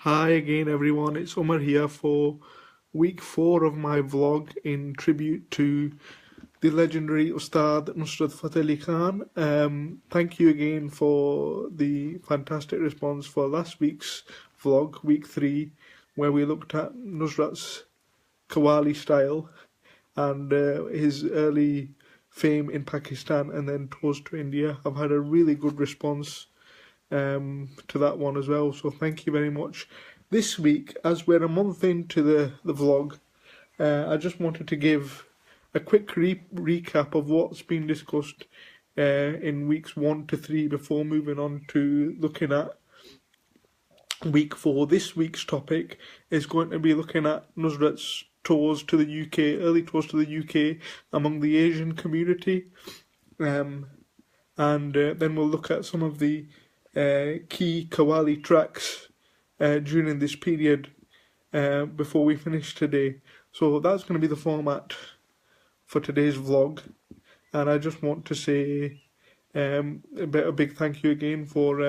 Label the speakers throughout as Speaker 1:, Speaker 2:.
Speaker 1: Hi again, everyone. It's Umar here for week 4 of my vlog in tribute to the legendary Ustad Nusrat Fateh Khan. Thank you again for the fantastic response for last week's vlog, week 3, where we looked at Nusrat's Qawwali style and his early fame in Pakistan and then tours to India. I've had a really good response to that one as well, so thank you very much. This week, as we're a month into the vlog, I just wanted to give a quick recap of what's been discussed in weeks 1 to 3 before moving on to looking at week 4. This week's topic is going to be looking at Nusrat's tours to the UK, early tours to the UK among the Asian community, and then we'll look at some of the key Qawwali tracks during this period before we finish today. So that's going to be the format for today's vlog, and I just want to say a big thank you again for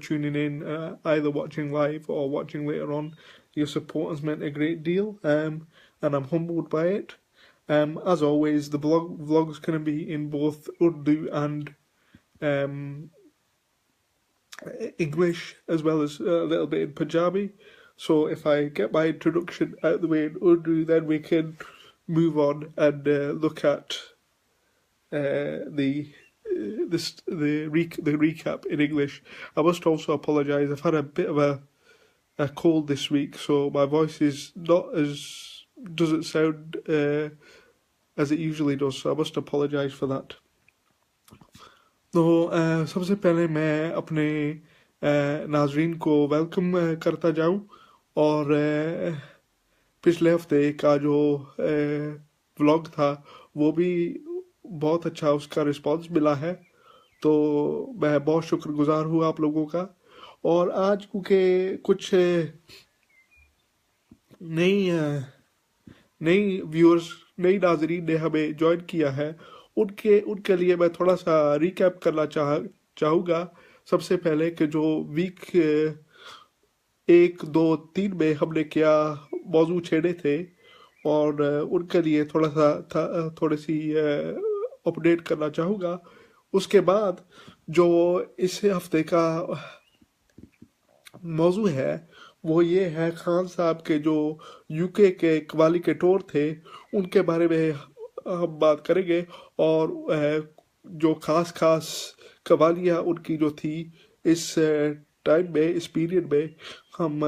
Speaker 1: tuning in, either watching live or watching later on. Your support has meant a great deal, and I'm humbled by it. As always, the vlog's going to be in both Urdu and English, as well as a little bit in Punjabi. So if I get my introduction out of the way in Urdu, then we can move on and look at the recap in English. I must also apologise. I've had a bit of a cold this week, so my voice is not as doesn't sound as it usually does. So I must apologise for that. तो सबसे पहले मैं अपने नाजरीन को welcome करता जाऊं, और पिछले हफ्ते का जो व्लॉग था वो भी बहुत अच्छा उसका रिस्पांस मिला है, तो मैं बहुत शुक्रगुजार हूँ आप लोगों का। और आज क्योंकि कुछ नई व्यूअर्स, नई नाजरीन ने हमें ज्वाइन किया है, उनके लिए मैं थोड़ा सा रिकैप करना चाहूँगा। सबसे पहले कि जो वीक 1, 2, 3 में हमने क्या मौजू छेड़े थे, और उनके लिए थोड़ी सी अपडेट करना चाहूँगा। उसके बाद जो इस हफ्ते का मौजू है वो ये है, खान साहब के जो यूके के कव्वाली के टूर थे उनके बारे में हम बात करेंगे, और जो खास कव्वालियाँ उनकी जो थी इस टाइम में, इस पीरियड में, हम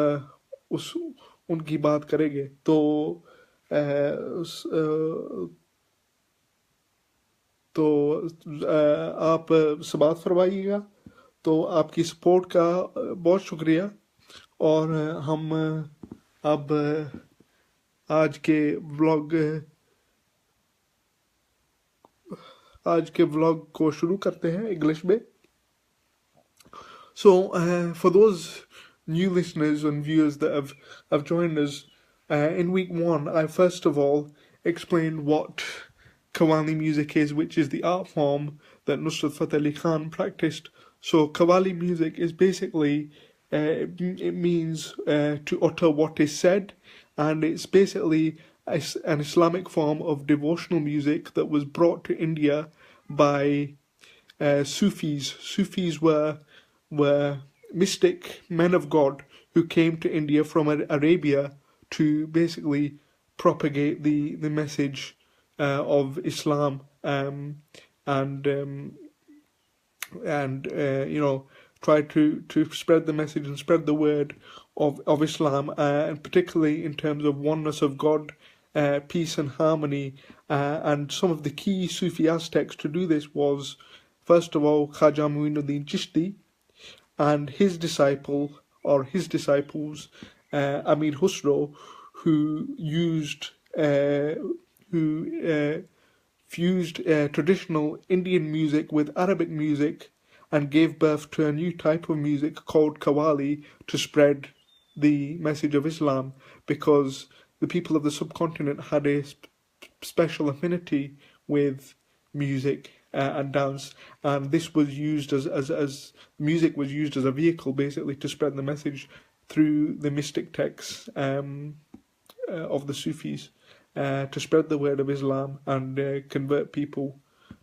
Speaker 1: उनकी बात करेंगे। तो आप समाअत फरमाइएगा। तो आपकी सपोर्ट का बहुत शुक्रिया, और हम अब आज के व्लॉग को शुरू करते हैं इंग्लिश में। So, for those new listeners and viewers that have joined us, in week 1, I first of all explained what Qawwali music is, which is the art form that Nusrat Fateh Khan practiced. So, Qawwali music is basically, it means to utter what is said, and it's basically an Islamic form of devotional music that was brought to India by Sufis. Sufis were mystic men of God who came to India from Arabia to basically propagate the message of Islam, and you know, try to spread the message and spread the word of Islam, and particularly in terms of oneness of God, peace and harmony. And some of the key Sufi aspects to do this was, first of all, Khaja Muinuddin Chishti and his disciples, Amir Khusro, who fused traditional Indian music with Arabic music and gave birth to a new type of music called Qawwali to spread the message of Islam, because the people of the subcontinent had a special affinity with music, and dance, and this was used as music was used as a vehicle basically to spread the message through the mystic texts of the Sufis, to spread the word of Islam and convert people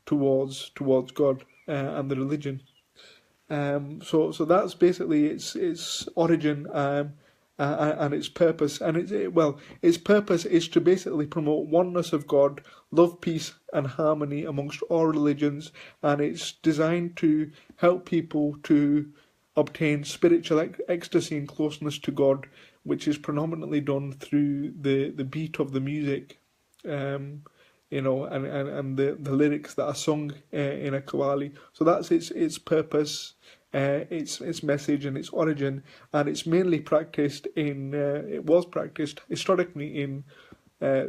Speaker 1: towards God and the religion. So that's basically its origin and its purpose. And its purpose is to basically promote oneness of God, love, peace, and harmony amongst all religions. And it's designed to help people to obtain spiritual ecstasy and closeness to God, which is predominantly done through the beat of the music. And the lyrics that are sung in a Qawwali. So that's its purpose, its message and its origin, and it's mainly practiced it was practiced historically in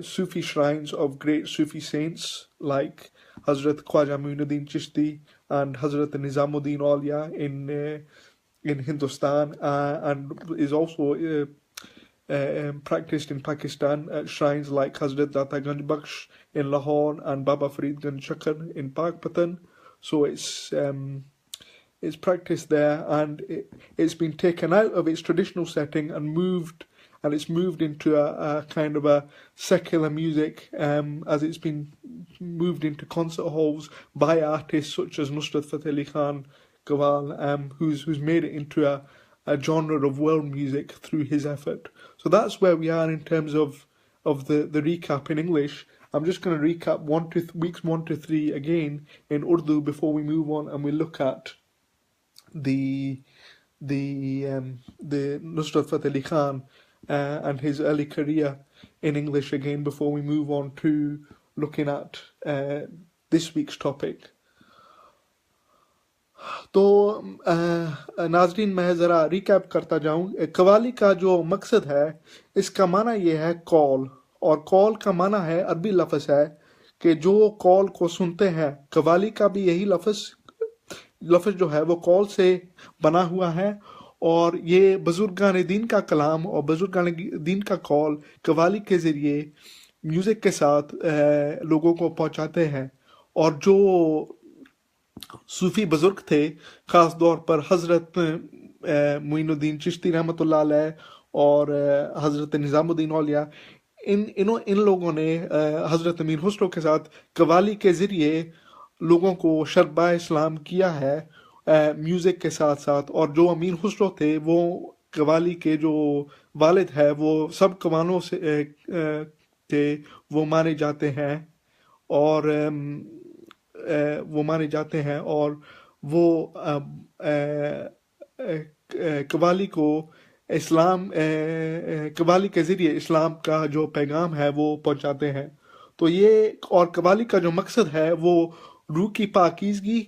Speaker 1: Sufi shrines of great Sufi saints like Hazrat Khwaja Muinuddin Chishti and Hazrat Nizamuddin Aulia in Hindustan, and is also practiced in Pakistan at shrines like Hazrat Data Ganj Bakhsh in Lahore and Baba Farid Ganj Shakar in Pakpatan. So it's practiced there, and it's been taken out of its traditional setting and it's moved into a kind of a secular music, as it's been moved into concert halls by artists such as Nusrat Fateh Ali Khan Qawwal, who's made it into a genre of world music through his effort. So that's where we are in terms of the recap in English. I'm just going to recap weeks 1 to 3 again in Urdu before we move on and we look at the Nusrat Fateh Ali Khan and his early career in English again before we move on to looking at this week's topic. तो नाजरीन मैं ज़रा recap करता जाऊं. कवाली का जो मकसद है इसका माना ये है कॉल, और कॉल का माना है अरबी लफ्ज़ है कि जो कॉल को सुनते हैं. कवाली का भी यही लफ्ज़ जो है वो कॉल से बना हुआ है, और ये बुजुर्गान दीन का कलाम और बुजुर्गान दीन का कॉल कवाली के ज़रिए म्यूज़िक के साथ लोगों को पहुंचाते हैं. और जो सूफी बुजुर्ग थे, ख़ास तौर पर हज़रत मुइनुद्दीन चिश्ती रहमतुल्लाह अलैह और हज़रत निज़ामुद्दीन औलिया, इन लोगों ने हज़रत अमीर खुसरो के साथ कवाली के ज़रिए लोगों को शरबा इस्लाम किया है म्यूज़िक के साथ साथ. और जो अमीर खुसरो थे वो कवाली के जो वालिद है वो सब कवालों से थे, वो माने जाते हैं और वो कवाली को कवाली के ज़रिए इस्लाम का जो पैगाम है वो पहुंचाते हैं. तो ये और कवाली का जो मकसद है वो रूह की पाकीज़गी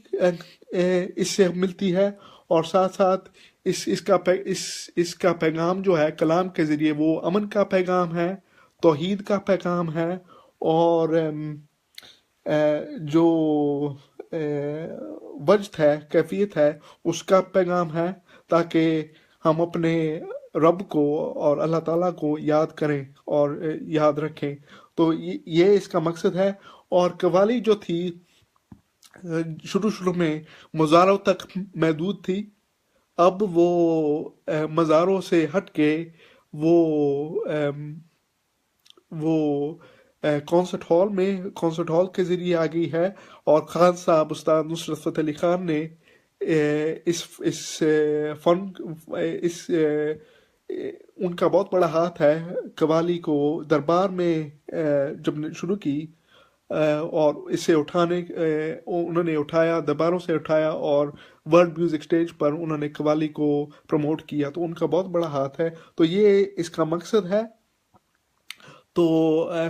Speaker 1: इससे मिलती है, और साथ साथ इसका पैगाम जो है कलाम के ज़रिए वो अमन का पैगाम है, तौहीद का पैगाम है, और जो वजद है, कैफियत है, उसका पैगाम है, ताकि हम अपने रब को और अल्लाह ताला को याद करें और याद रखें. तो ये इसका मकसद है. और कवाली जो थी शुरू में मज़ारों तक महदूद थी, अब वो मज़ारों से हट के वो कॉन्सर्ट हॉल के ज़रिए आ गई है. और खान साहब उस्ताद नुसरत फतेह अली खान ने उनका बहुत बड़ा हाथ है कवाली को दरबार में जब शुरू की, और इसे उन्होंने उठाया, दरबारों से उठाया और वर्ल्ड म्यूज़िक स्टेज पर उन्होंने कवाली को प्रमोट किया. तो उनका बहुत बड़ा हाथ है. तो ये इसका मकसद है. तो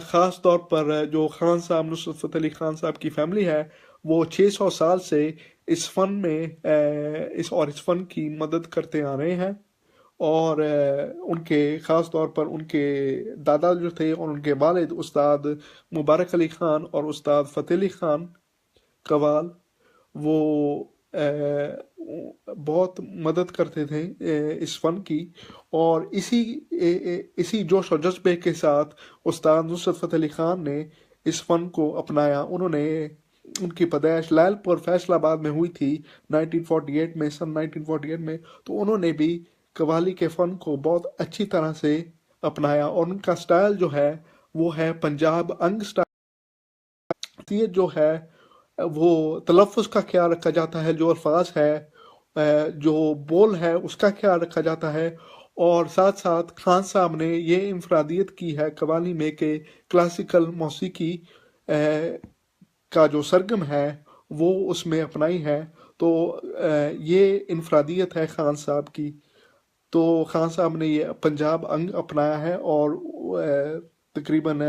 Speaker 1: ख़ास तौर पर जो खान साहब नुसरत फतेह अली खान साहब की फैमिली है वो 600 साल से इस फ़न की मदद करते आ रहे हैं. और उनके ख़ास तौर पर उनके दादा जो थे और उनके वालिद उस्ताद मुबारक अली ख़ान और उस्ताद फ़तेह अली ख़ान कवाल, वो बहुत मदद करते थे इस फ़न की. और इसी जोश और जज्बे के साथ उस्ताद नुसरत फतेह अली ख़ान ने इस फ़न को अपनाया. उन्होंने उनकी पैदाइश लालपुर फैसलाबाद में हुई थी 1948 में, सन 1948 में। तो उन्होंने भी कव्वाली के फ़न को बहुत अच्छी तरह से अपनाया और उनका स्टाइल जो है वो है पंजाब अंग स्टाइल। जो है वो तलफ़ुज़ का ख्याल रखा जाता है, जो अल्फाज है, जो बोल है उसका ख्याल रखा जाता है। और साथ साथ खान साहब ने ये इंफरादियत की है कव्वाली में कि क्लासिकल मौसीकी का जो सरगम है वो उसमें अपनाई है। तो ये इनफरादियत है खान साहब की। तो खान साहब ने ये पंजाब अंग अपनाया है और तकरीबन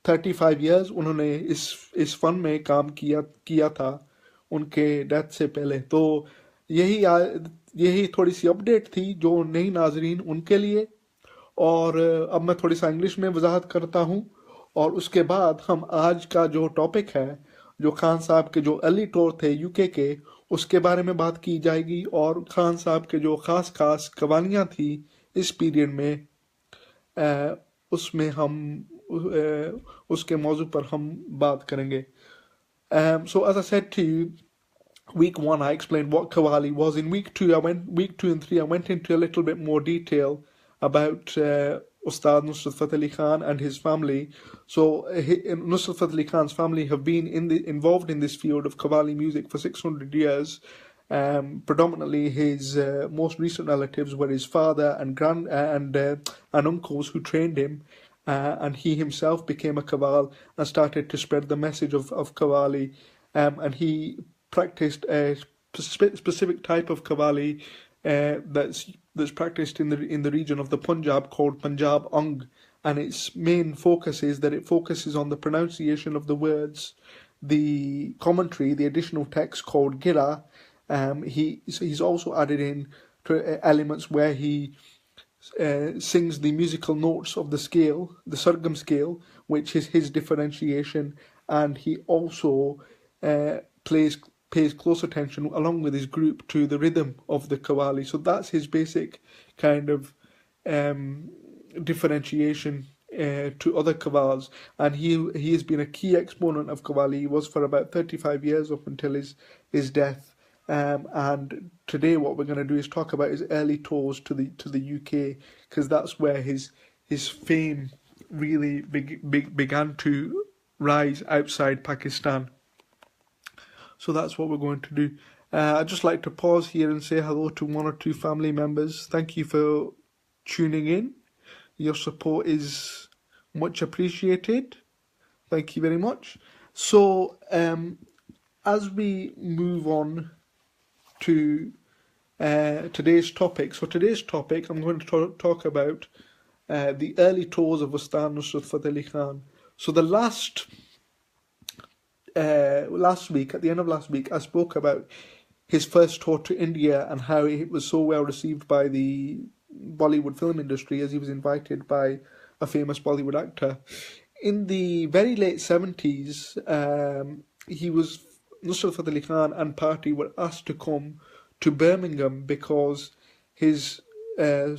Speaker 1: 35 इयर्स उन्होंने इस फन में काम किया था उनके डेथ से पहले। तो यही यही थोड़ी सी अपडेट थी जो नई नाजरीन उनके लिए। और अब मैं थोड़ी सा इंग्लिश में वजाहत करता हूँ और उसके बाद हम आज का जो टॉपिक है, जो खान साहब के जो अर्ली टूर थे यूके के, उसके बारे में बात की जाएगी और खान साहब के जो ख़ास ख़ास कवालियाँ थी इस पीरियड में, उसमें हम उसके मौजू पर हम बात करेंगे। So as I said to you, week one I explained what Qawwali was. In week two and three I went into a little bit more detail about Ustad Nusrat Fateh Ali Khan and his family. So Nusrat Fateh Ali Khan's family have been involved in this field of Qawwali music for 600 years. Predominantly his most recent relatives were his father and uncles who trained him. And he himself became a Qawwal and started to spread the message of Qawwali. And he practiced a specific type of Qawwali that's practiced in the region of the Punjab called Punjab Ang, and its main focus is that it focuses on the pronunciation of the words, the commentary, the additional text called Gira. He's also added in elements where he sings the musical notes of the scale, the Sargam scale, which is his differentiation, and he also pays close attention along with his group to the rhythm of the Qawwali. So that's his basic kind of differentiation to other Qawwals, and he has been a key exponent of Qawwali. He was for about 35 years up until his death. And today what we're going to do is talk about his early tours to the UK, because that's where his fame really began to rise outside Pakistan. So that's what we're going to do. I'd just like to pause here and say hello to one or two family members. Thank you for tuning in. Your support is much appreciated. Thank you very much. So as we move on to today's topic. So today's topic, I'm going to talk about the early tours of Ustad Nusrat Fateh Ali Khan. So the last week, at the end of last week, I spoke about his first tour to India and how it was so well received by the Bollywood film industry, as he was invited by a famous Bollywood actor. In the very late 70s, Nusrat Fateh Ali Khan and party were asked to come to Birmingham because his kind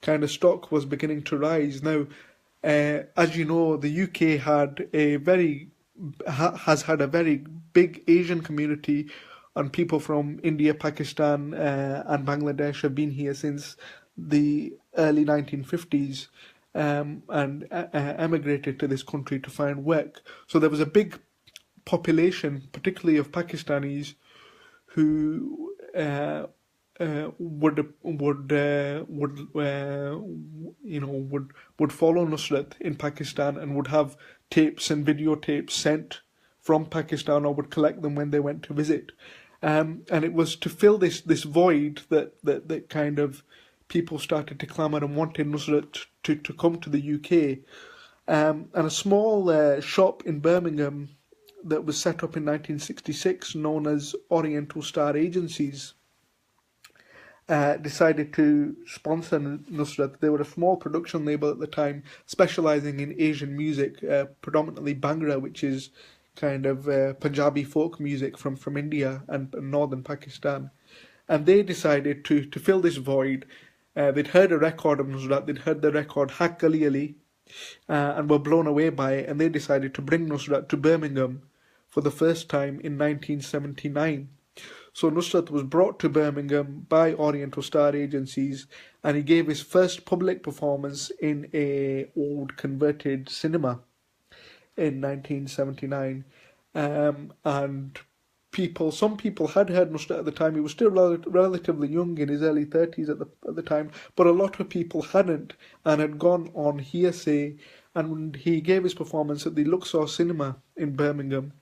Speaker 1: of stock was beginning to rise. Now, as you know, the UK has had a very big Asian community, and people from India, Pakistan, and Bangladesh have been here since the early 1950s. And emigrated to this country to find work. So there was a big population, particularly of Pakistanis, who would follow Nusrat in Pakistan and would have tapes and videotapes sent from Pakistan, or would collect them when they went to visit. And it was to fill this void that kind of people started to clamour and wanted Nusrat to come to the UK. And a small shop in Birmingham that was set up in 1966, known as Oriental Star Agencies, decided to sponsor Nusrat. They were a small production label at the time, specialising in Asian music, predominantly Bhangra, which is kind of Punjabi folk music from India and northern Pakistan. And they decided to fill this void. They'd heard a record of Nusrat, they'd heard the record Haq Ali Ali, and were blown away by it, and they decided to bring Nusrat to Birmingham for the first time in 1979. So Nusrat was brought to Birmingham by Oriental Star Agencies, and he gave his first public performance in a old converted cinema in 1979. And some people had heard Nusrat at the time. He was still relatively young, in his early 30s at the time, but a lot of people hadn't, and had gone on hearsay. And he gave his performance at the Luxor Cinema in Birmingham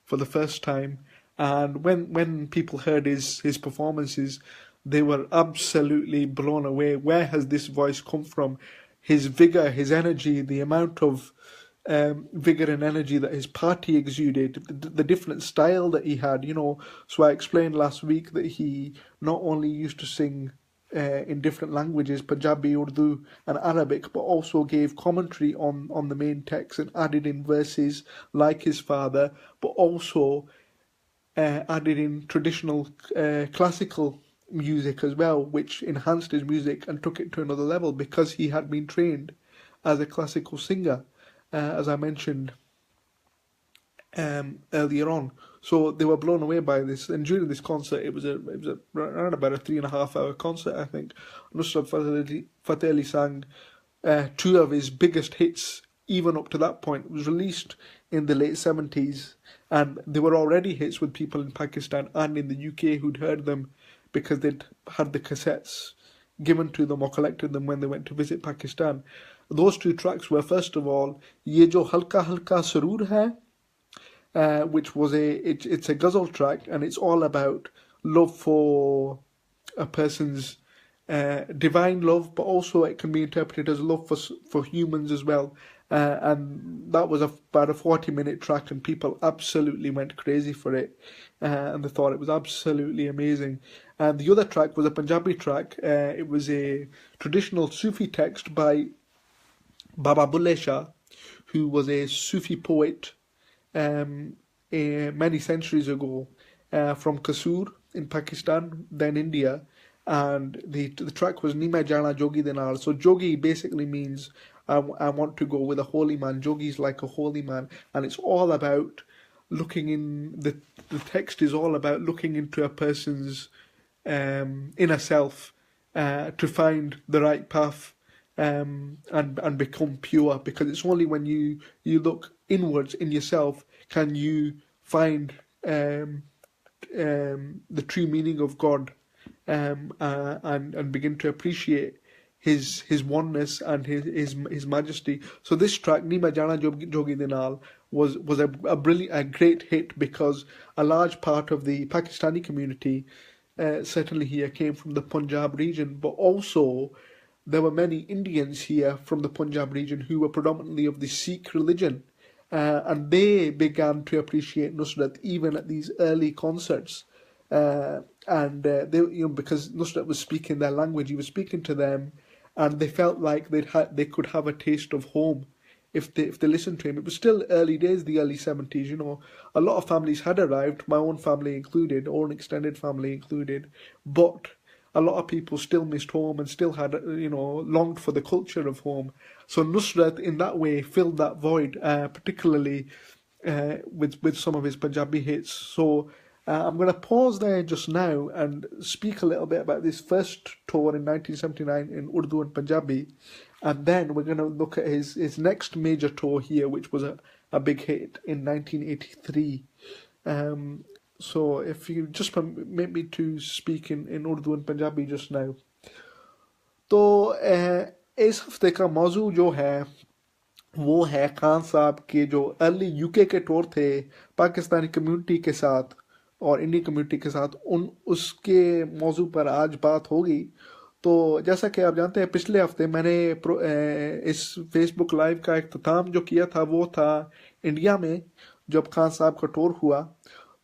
Speaker 1: for the first time. And when people heard his performances, they were absolutely blown away. Where has this voice come from? His vigor, his energy, the amount of vigor and energy that his party exuded, the different style that he had, So I explained last week that he not only used to sing in different languages, Punjabi, Urdu and Arabic, but also gave commentary on the main text and added in verses like his father, but also added in traditional classical music as well, which enhanced his music and took it to another level because he had been trained as a classical singer, as I mentioned earlier on. So they were blown away by this, and during this concert, it was around about a 3.5 hour concert, I think. Nusrat Fateh Ali sang two of his biggest hits, even up to that point. It was released in the late 70s, and they were already hits with people in Pakistan and in the UK who'd heard them because they'd had the cassettes given to them or collected them when they went to visit Pakistan. Those two tracks were, first of all, Ye Jo Halka Halka Saroor Hai, which was it's a ghazal track, and it's all about love for a person's divine love, but also it can be interpreted as love for humans as well. And that was about a 40-minute track, and people absolutely went crazy for it, and they thought it was absolutely amazing. And the other track was a Punjabi track. It was a traditional Sufi text by Baba Bulle Shah, who was a Sufi poet many centuries ago, from Kasur in Pakistan, then India. And the track was Ni Main Jana Jogi De Naal. So Jogi basically means I want to go with a holy man. Jogi is like a holy man, and it's all about looking in the text is all about looking into a person's inner self to find the right path and become pure. Because it's only when you look inwards in yourself can you find the true meaning of God, and begin to appreciate his oneness and his majesty. So this track, Ni Main Jana Jogi De Naal, was a great hit because a large part of the Pakistani community, certainly here, came from the Punjab region, but also there were many Indians here from the Punjab region who were predominantly of the Sikh religion, and they began to appreciate Nusrat even at these early concerts. And they, because Nusrat was speaking their language, he was speaking to them, and they felt like they could have a taste of home if they listened to him. It was still early days, the early 70s. A lot of families had arrived, my own family included, or an extended family included, but a lot of people still missed home and still had, longed for the culture of home. So Nusrat, in that way, filled that void, particularly with some of his Punjabi hits. So I'm going to pause there just now and speak a little bit about this first tour in 1979 in Urdu and Punjabi, and then we're going to look at his next major tour here, which was a big hit in 1983. So if you just permit me to speak in Urdu and Punjabi just now. तो इस हफ्ते का मौजू जो है वो है खान साहब के जो अर्ली यूके के टूर थे पाकिस्तानी कम्युनिटी के साथ और इंडियन कम्युनिटी के साथ, उसके मौजू पर आज बात होगी। तो जैसा कि आप जानते हैं, पिछले हफ्ते मैंने इस फेसबुक लाइव का इख्तिताम जो किया था वो था इंडिया में, जब खान साहब का टूर हुआ।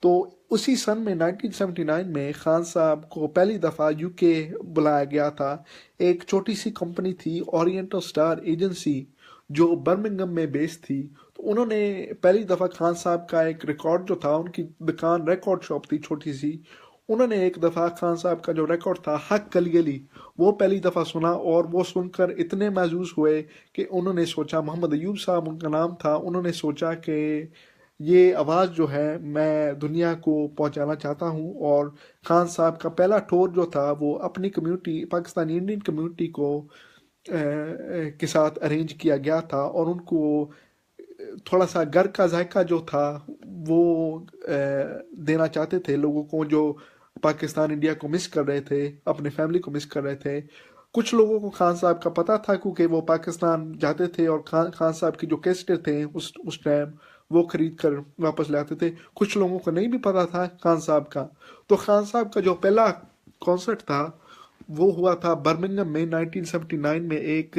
Speaker 1: तो उसी सन में 1979 में खान साहब को पहली दफ़ा यूके बुलाया गया था। एक छोटी सी कंपनी थी, ओरिएंटल स्टार एजेंसी, जो बर्मिंघम में बेस्ड थी। तो उन्होंने पहली दफ़ा खान साहब का एक रिकॉर्ड जो था, उनकी दुकान रिकॉर्ड शॉप थी छोटी सी, उन्होंने एक दफ़ा खान साहब का जो रिकॉर्ड था हक कली गली, वो पहली दफ़ा सुना और वो सुनकर इतने महजूज हुए कि उन्होंने सोचा, मोहम्मद अयूब साहब उनका नाम था, उन्होंने सोचा कि ये आवाज़ जो है मैं दुनिया को पहुंचाना चाहता हूं। और खान साहब का पहला टूर जो था वो अपनी कम्युनिटी, पाकिस्तानी इंडियन कम्युनिटी को के साथ अरेंज किया गया था, और उनको थोड़ा सा घर का जायका जो था वो देना चाहते थे लोगों को जो पाकिस्तान इंडिया को मिस कर रहे थे, अपने फैमिली को मिस कर रहे थे। कुछ लोगों को खान साहब का पता था क्योंकि वो पाकिस्तान जाते थे और खान साहब की जो कैसेट थे उस टाइम वो खरीद कर वापस ले आते थे। कुछ लोगों को नहीं भी पता था खान साहब का। तो खान साहब का जो पहला कॉन्सर्ट था वो हुआ था बर्मिंघम में 1979 में, एक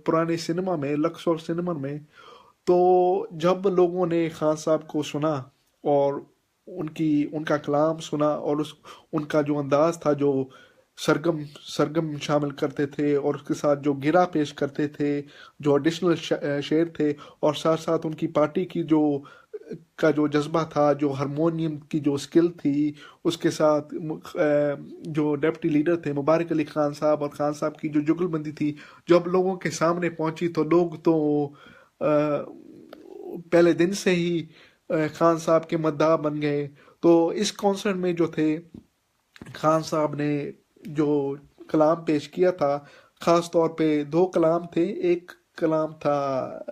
Speaker 1: पुराने सिनेमा में, लक्सौर सिनेमा में। तो जब लोगों ने खान साहब को सुना और उनका कलाम सुना और उनका जो अंदाज था, जो सरगम सरगम शामिल करते थे और उसके साथ जो गिरा पेश करते थे, जो एडिशनल शेर थे, और साथ साथ उनकी पार्टी की जो जज्बा था, जो हारमोनियम की जो स्किल थी, उसके साथ जो डेप्टी लीडर थे मुबारक अली खान साहब और खान साहब की जो जुगलबंदी थी, जब लोगों के सामने पहुंची तो लोग तो पहले दिन से ही खान साहब के मद्दाह बन गए। तो इस कॉन्सर्ट में जो थे खान साहब ने जो कलाम पेश किया था, ख़ास तौर पे दो कलाम थे। एक कलाम था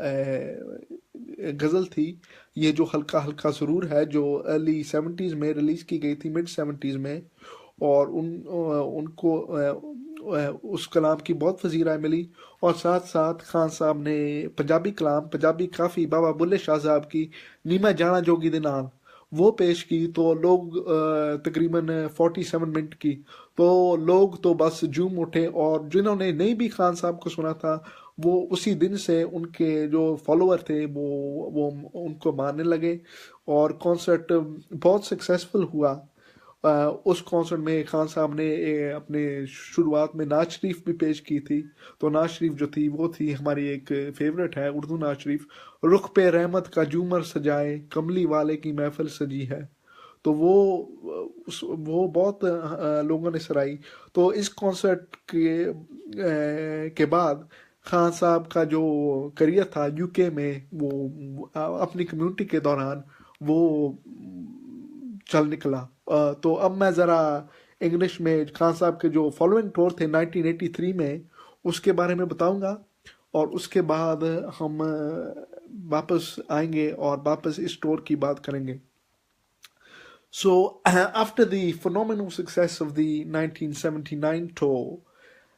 Speaker 1: गज़ल थी, ये जो हल्का हल्का सुरूर है, जो अर्ली 70s में रिलीज़ की गई थी, मिड 70s में। और उनको उस कलाम की बहुत फजीरा मिली। और साथ साथ खान साहब ने पंजाबी कलाम, पंजाबी काफ़ी बाबा बुल्ले शाह साहब की नीमा जाना जोगी दे नाल वो पेश की। तो लोग तकरीबन 47 मिनट की, तो लोग तो बस झूम उठे। और जिन्होंने नहीं भी खान साहब को सुना था वो उसी दिन से उनके जो फॉलोअर थे वो उनको मानने लगे। और कॉन्सर्ट बहुत सक्सेसफुल हुआ। उस कॉन्सर्ट में खान साहब ने अपने शुरुआत में नाज शरीफ भी पेश की थी। तो नाज शरीफ जो थी वो थी हमारी एक फेवरेट है, उर्दू नाज शरीफ, रुख पे रहमत का जूमर सजाए कमली वाले की महफिल सजी है। तो वो बहुत लोगों ने सराही। तो इस कॉन्सर्ट के बाद खान साहब का जो करियर था यूके में, वो अपनी कम्युनिटी के दौरान वो चल निकला। तो अब मैं ज़रा इंग्लिश में खान साहब के जो फॉलोइंग टूर थे 1983 में उसके बारे में बताऊंगा, और उसके बाद हम वापस आएंगे और वापस इस टूर की बात करेंगे। So, after the phenomenal success of the 1979 tour,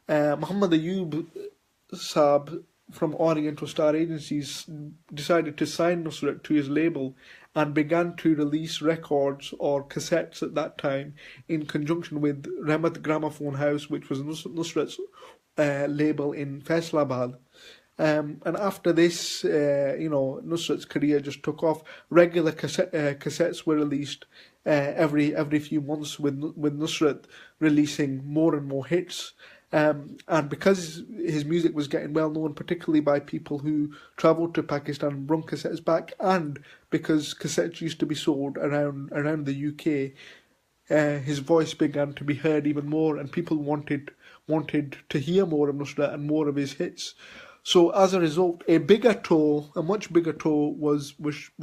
Speaker 1: Muhammad Ayub Saab from Oriental Star Agencies decided to sign Nusrat to his label and began to release records or cassettes at that time in conjunction with Rahmat Gramophone House, which was Nusrat's label in Faisalabad. And after this, Nusrat's career just took off. Regular cassettes were released every few months with Nusrat releasing more and more hits. And because his music was getting well known, particularly by people who travelled to Pakistan and brought cassettes back, and because cassettes used to be sold around the UK, his voice began to be heard even more, and people wanted to hear more of Nusrat and more of his hits. So as a result, a much bigger tour was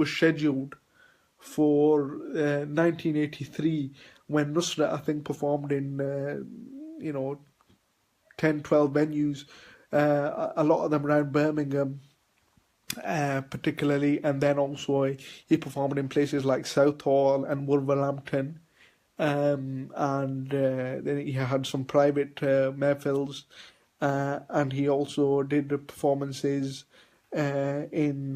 Speaker 1: scheduled for 1983, when Nusrat, I think, performed in 10, 12 venues, a lot of them around Birmingham, particularly, and then also he performed in places like Southall and Wolverhampton, and then he had some private mehfils, and he also did performances in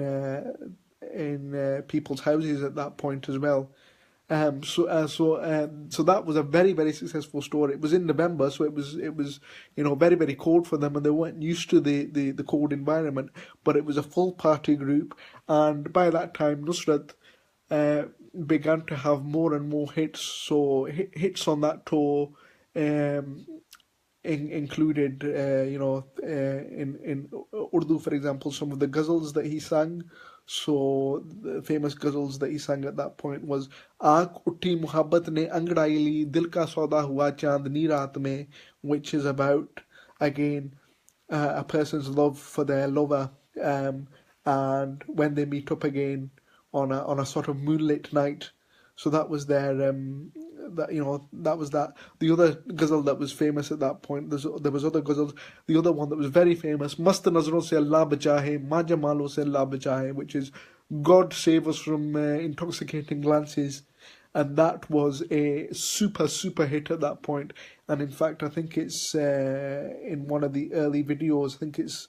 Speaker 1: people's houses at that point as well. So that was a very, very successful store. It was in November, so it was very, very cold for them, and they weren't used to the cold environment. But it was a full party group, and by that time Nusrat began to have more and more hits. So hits on that tour included, in Urdu, for example, some of the ghazals that he sang. So the famous ghazals that he sang at that point was "Aankh utti muhabbat ne angadayi li, dil ka sauda hua chandni raat mein," which is about again, a person's love for their lover, and when they meet up again on a sort of moonlit night. So that was their that that was that. The other ghazal that was famous at that point, there was other ghazals. The other one that was very famous, Mast Nazron se Allah bachahe, Ma Jamalo se Allah bachahe, which is God save us from intoxicating glances. And that was a super hit at that point. And in fact, I think it's in one of the early videos. I think it's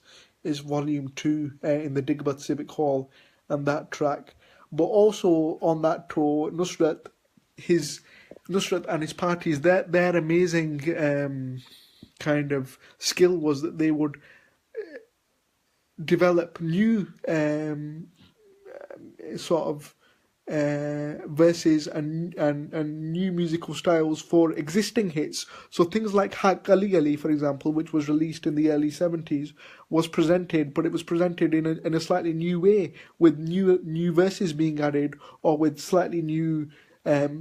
Speaker 1: volume 2 in the Digbat Civic Hall, and that track. But also on that tour, Nusrat and his parties, their amazing kind of skill was that they would develop new sort of verses and new musical styles for existing hits. So things like Haq Ali Ali, for example, which was released in the early 70s, was presented, but it was presented in a slightly new way, with new verses being added, or with slightly new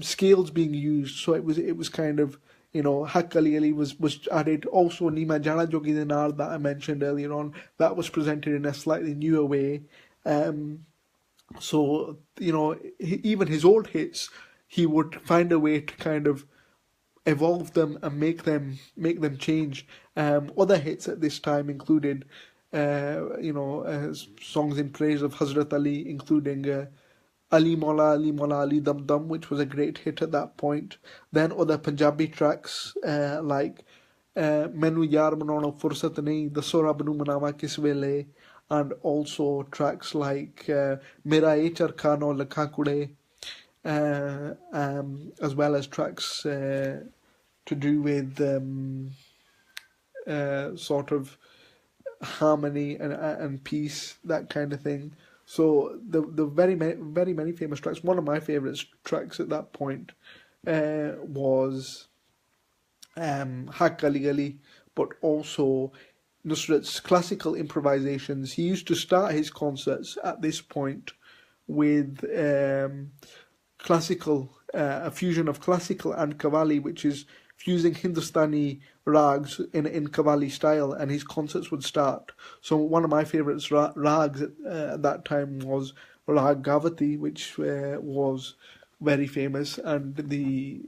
Speaker 1: scales being used. So it was kind of, Haq Ali Ali was added. Also Nima Jana Jogi Dinar that I mentioned earlier on, that was presented in a slightly newer way. So, even his old hits, he would find a way to kind of evolve them and make them change. Other hits at this time included, songs in praise of Hazrat Ali, including Ali Mola Ali Dum Dum, which was a great hit at that point. Then other Punjabi tracks like Mainu Yaar Manauna Fursat Nahi, Dasso Rab Nu Manawa Kis Vele, and also tracks like Mera Ye Charkha No Lakha Kude, as well as tracks to do with sort of harmony and peace, that kind of thing. So the very many famous tracks. One of my favourite tracks at that point was Haq Ali Ali, but also Nusrat's classical improvisations. He used to start his concerts at this point with classical, a fusion of classical and Qawwali, which is fusing Hindustani rags in Qawwali style, and his concerts would start. So one of my favourites rags at that time was Rag Gavati, which was very famous, and the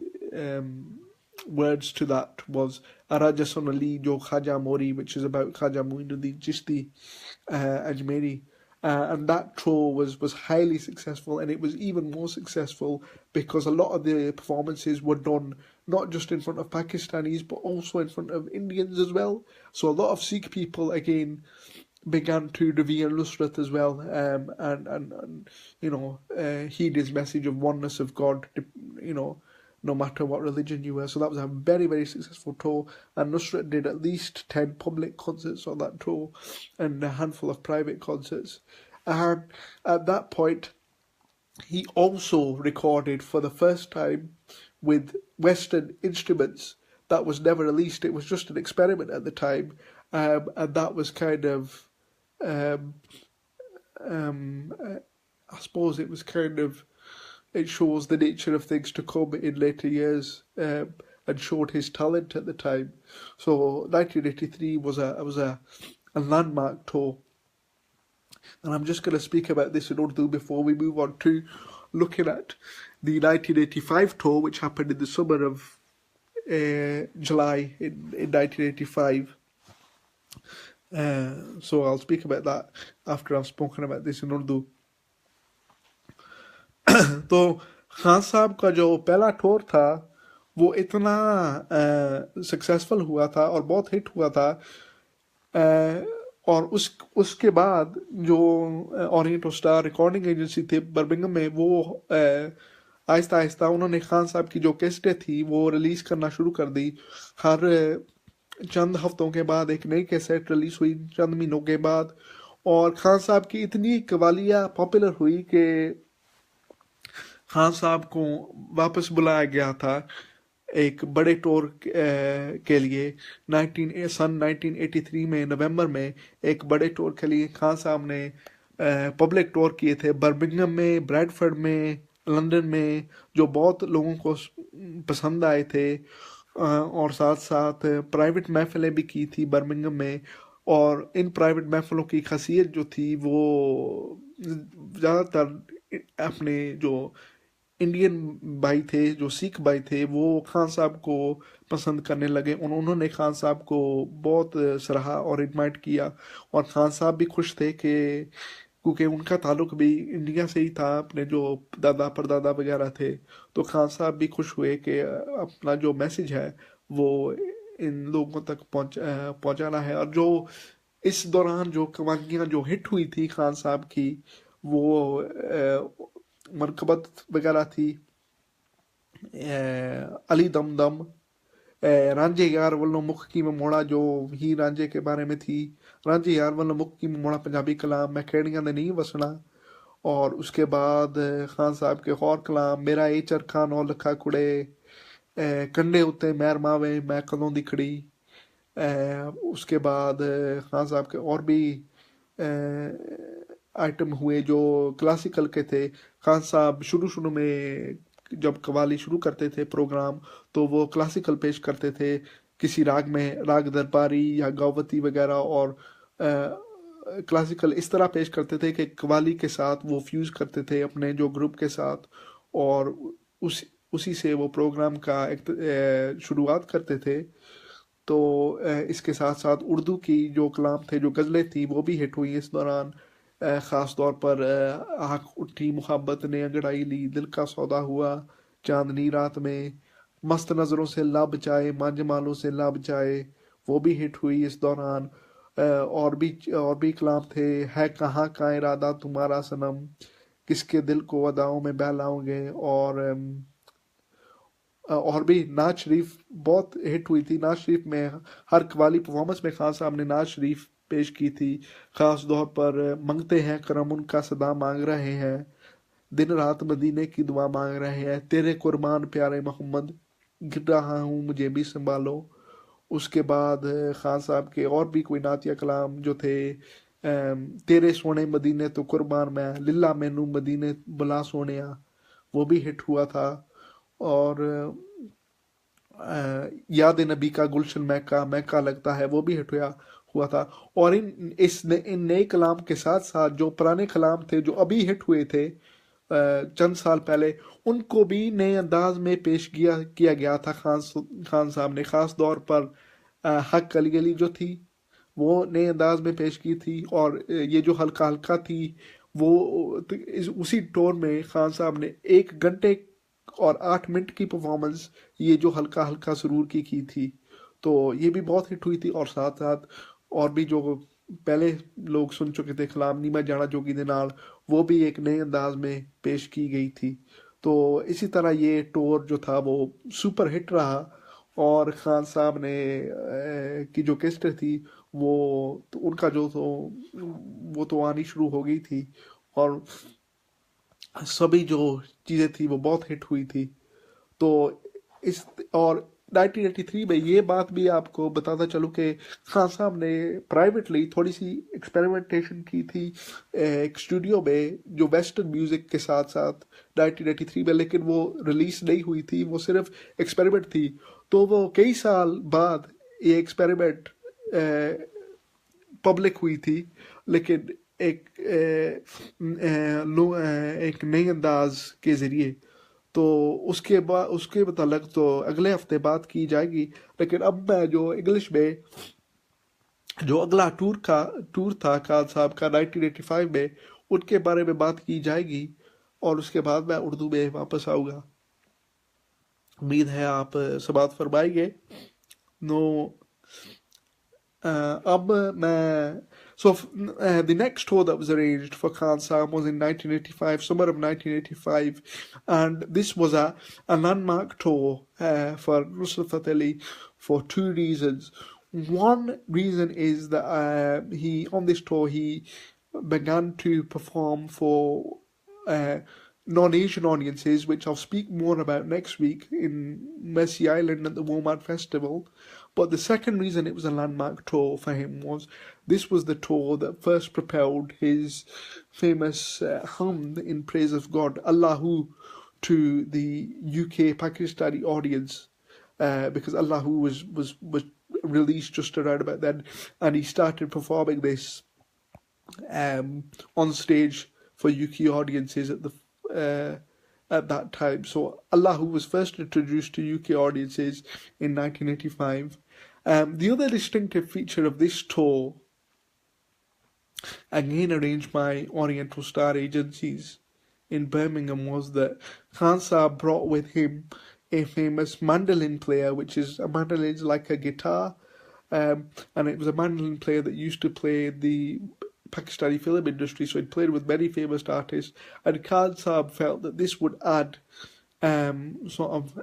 Speaker 1: words to that was Araja Sonali Jo Khaja Mori, which is about Khaja Muinuddin Chishti Ajmeri. And that tour was highly successful, and it was even more successful because a lot of the performances were done not just in front of Pakistanis but also in front of Indians as well. So a lot of Sikh people again began to revere Nusrat as well, and heed his message of oneness of God, no matter what religion you were. So that was a very, very successful tour, and Nusrat did at least 10 public concerts on that tour and a handful of private concerts. And at that point, he also recorded for the first time with Western instruments. That was never released. It was just an experiment at the time, and that was kind of, I suppose it was kind of, it shows the nature of things to come in later years, and showed his talent at the time. So 1983 was a landmark tour, and I'm just going to speak about this in Urdu before we move on to looking at the 1985 tour, which happened in the summer of July in 1985. So I'll speak about that after I've spoken about this in Urdu. तो खान साहब का जो पहला tour था वो इतना successful हुआ था और बहुत हिट हुआ था, और उसके बाद जो ओरिएंट स्टार रिकॉर्डिंग एजेंसी थी बर्मिंघम में, वो आहिस्ता आहिस्ता उन्होंने खान साहब की जो कैसेटें थी वो रिलीज़ करना शुरू कर दी. हर चंद हफ्तों के बाद एक नई कैसेट रिलीज़ हुई, चंद महीनों के बाद, और खान साहब की इतनी कवालियाँ पॉपुलर हुई कि खान साहब को वापस बुलाया गया था एक बड़े टूर के लिए. 1983 में नवंबर में एक बड़े टूर के लिए खान साहब ने पब्लिक टूर किए थे बर्मिंघम में, ब्रैडफोर्ड में, लंदन में, जो बहुत लोगों को पसंद आए थे. और साथ साथ प्राइवेट महफिलें भी की थी बर्मिंघम में। और इन प्राइवेट महफिलों की खासियत जो थी वो ज़्यादातर अपने जो इंडियन भाई थे, जो सिख भाई थे, वो खान साहब को पसंद करने लगे। उन्होंने खान साहब को बहुत सराहा और इनवाइट किया। और खान साहब भी खुश थे कि क्योंकि उनका ताल्लुक भी इंडिया से ही था, अपने जो दादा परदादा वगैरह थे। तो खान साहब भी खुश हुए कि अपना जो मैसेज है वो इन लोगों तक पहुंचाना है। और जो इस दौरान जो कवालियाँ जो हिट हुई थी खान साहब की, वो मरकबत वगैरह थी, अली दम दम, रांझे यार वल्लों मुख की मैं मोड़ा, जो ही रांझे के बारे में थी। रांझे यार वल्लों मुख की मैं मोड़ा पंजाबी कलाम, मैं खेड़ियां दे नहीं वसना। और उसके बाद खान साहब के और कलाम, मेरा ए चरखा नौ लखा कुड़े, कंडे उत्ते मैर मावे मैं कदों दी खड़ी। उसके बाद खान साहब के और भी आइटम हुए जो क्लासिकल के थे। खान साहब शुरू शुरू में जब कव्वाली शुरू करते थे प्रोग्राम, तो वो क्लासिकल पेश करते थे किसी राग में, राग दरबारी या गावती वगैरह। और क्लासिकल इस तरह पेश करते थे कि कव्वाली के साथ वो फ्यूज करते थे अपने जो ग्रुप के साथ। और उस उसी से वो प्रोग्राम का एक शुरुआत करते थे। तो इसके साथ साथ उर्दू की जो कलाम थे, जो गज़लें थी, वो भी हिट हुई इस दौरान। ख़ास तौर पर आँख उठी मुहब्बत ने अंगड़ाई ली, दिल का सौदा हुआ चांदनी रात में, मस्त नज़रों से लब जाए मांझ मालों से लब जाए, वो भी हिट हुई इस दौरान। और भी कलाम थे, है कहाँ का इरादा तुम्हारा सनम, किसके दिल को अदाओं में बहलाओगे। और भी नाज शरीफ बहुत हिट हुई थी। नाज शरीफ में हर कवाली परफॉर्मेंस में खान साहब ने नाज शरीफ पेश की थी। खास तौर पर मंगते हैं करम उनका सदा मांग रहे हैं, दिन रात मदीने की दुआ मांग रहे हैं, तेरे कुर्बान प्यारे मोहम्मद, गिर रहा हूँ मुझे भी संभालो। उसके बाद खान साहब के और भी कोई नातिया कलाम जो थे, तेरे सोने मदीने तो कुर्बान मैं, लिल्ला मैनू मदीने बुला सोनिया, वो भी हिट हुआ था। और याद नबी का गुलशन महका लगता है, वो भी हिट हुआ था। और इन नए कलाम के साथ साथ जो पुराने कलाम थे जो अभी हिट हुए थे चंद साल पहले, उनको भी नए अंदाज में पेश किया गया था खान साहब ने। खास तौर पर हक अली अली जो थी, वो नए अंदाज में पेश की थी। और ये जो हल्का हल्का थी, वो उसी टोन में खान साहब ने 1 घंटे और 8 मिनट की परफॉर्मेंस ये जो हल्का हल्का सुरूर की थी। तो ये भी बहुत हिट हुई थी। और साथ साथ और भी जो पहले लोग सुन चुके थे, खलाम नी मैं जाना जोगी दे नाल, वो भी एक नए अंदाज में पेश की गई थी। तो इसी तरह ये टूर जो था वो सुपर हिट रहा। और खान साहब ने की जो कैसेट थी, वो तो उनका जो तो वो तो आनी शुरू हो गई थी। और सभी जो चीज़ें थी वो बहुत हिट हुई थी। तो इस और 1983 में ये बात भी आपको बताता चलूँ कि खान साहब ने प्राइवेटली थोड़ी सी एक्सपेरिमेंटेशन की थी एक स्टूडियो में, जो वेस्टर्न म्यूज़िक के साथ साथ 1983 में, लेकिन वो रिलीज नहीं हुई थी, वो सिर्फ एक्सपेरिमेंट थी। तो वो कई साल बाद ये एक्सपेरिमेंट पब्लिक हुई थी, लेकिन एक नए अंदाज के ज़रिए। तो उसके मतलब तो अगले हफ्ते बात की जाएगी। लेकिन अब मैं जो इंग्लिश में जो अगला टूर था खान साहब का 1985 में, उनके बारे में बात की जाएगी। और उसके बाद मैं उर्दू में वापस आऊँगा। उम्मीद है आप समात फरमाएंगे। नो अब मैं the next tour that was arranged for Khan Sahib was in 1985, summer of 1985, and this was a landmark tour for Nusrat Fateh Ali for two reasons. One reason is that on this tour he began to perform for uh, non-Asian audiences, which I'll speak more about next week in Mercy Island at the WOMAD Festival. But the second reason it was a landmark tour for him was this was the tour that first propelled his famous hymn in praise of God, Allahu, to the UK Pakistani audience. because Allahu was released just around about then, and he started performing this on stage for UK audiences at that time. So Allahu was first introduced to UK audiences in 1985. The other distinctive feature of this tour, again arranged by Oriental Star Agencies in Birmingham, was that Khan Saab brought with him a famous mandolin player, which is a mandolin is like a guitar, and it was a mandolin player that used to play the Pakistani film industry, so he'd played with many famous artists, and Khan Saab felt that this would add sort of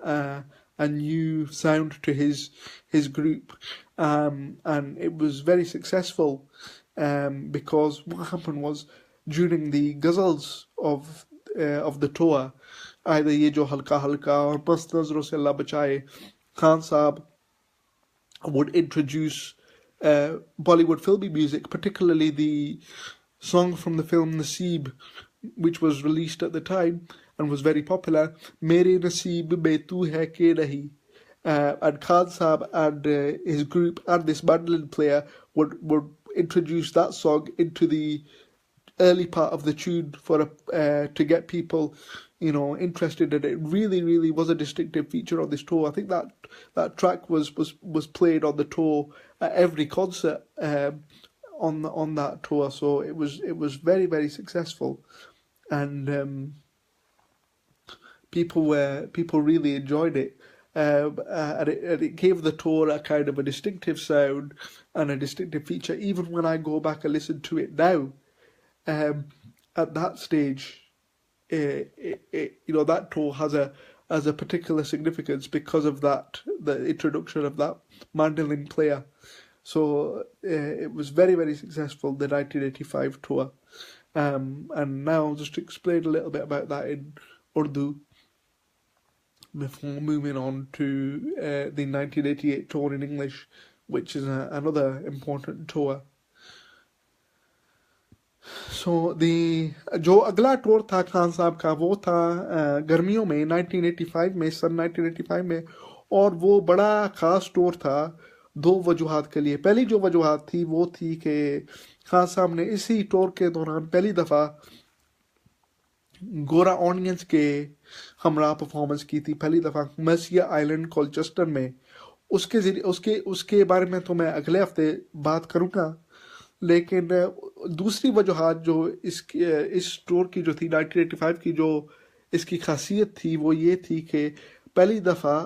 Speaker 1: a new sound to his group, and it was very successful, because what happened was during the ghazals of the tour, either Ye Jo Halka Halka or Mast Nazron Se Allah Bachaye, Khan Saab would introduce Bollywood filmy music, particularly the song from the film Naseeb, which was released at the time and was very popular, Mere Naseeb Mein Tu Hai Ke Nahi. And Khan Saab and his group and this mandolin player would introduce that song into the early part of the tune for to get people, interested in it. It really, really was a distinctive feature of this tour. I think that track was played on the tour at every concert on that tour. So it was very, very successful, and people really enjoyed it. And it gave the tour a kind of a distinctive sound and a distinctive feature. Even when I go back and listen to it now, at that stage, that tour has a particular significance because of the introduction of that mandolin player. So it was very, very successful, the 1985 tour. And now just to explain a little bit about that in Urdu before moving on to the 1988 tour in English, which is another important tour. So जो अगला tour था खान साहब का वो था गर्मियों में 1985 में, सन 1985 में, और वो बड़ा ख़ास टूर था दो वजूहात के लिए. पहली जो वजूहात थी वो थी कि खान साहब ने इसी टूर के दौरान पहली दफ़ा गोरा ऑडियंस के हमरा परफॉर्मेंस की थी, पहली दफ़ा मर्सिया आइलैंड कोलचेस्टर में. उसके बारे में तो मैं अगले हफ्ते बात करूँगा, लेकिन दूसरी वजूहात जो इस टूर की जो थी 1985 की जो इसकी खासियत थी वो ये थी कि पहली दफ़ा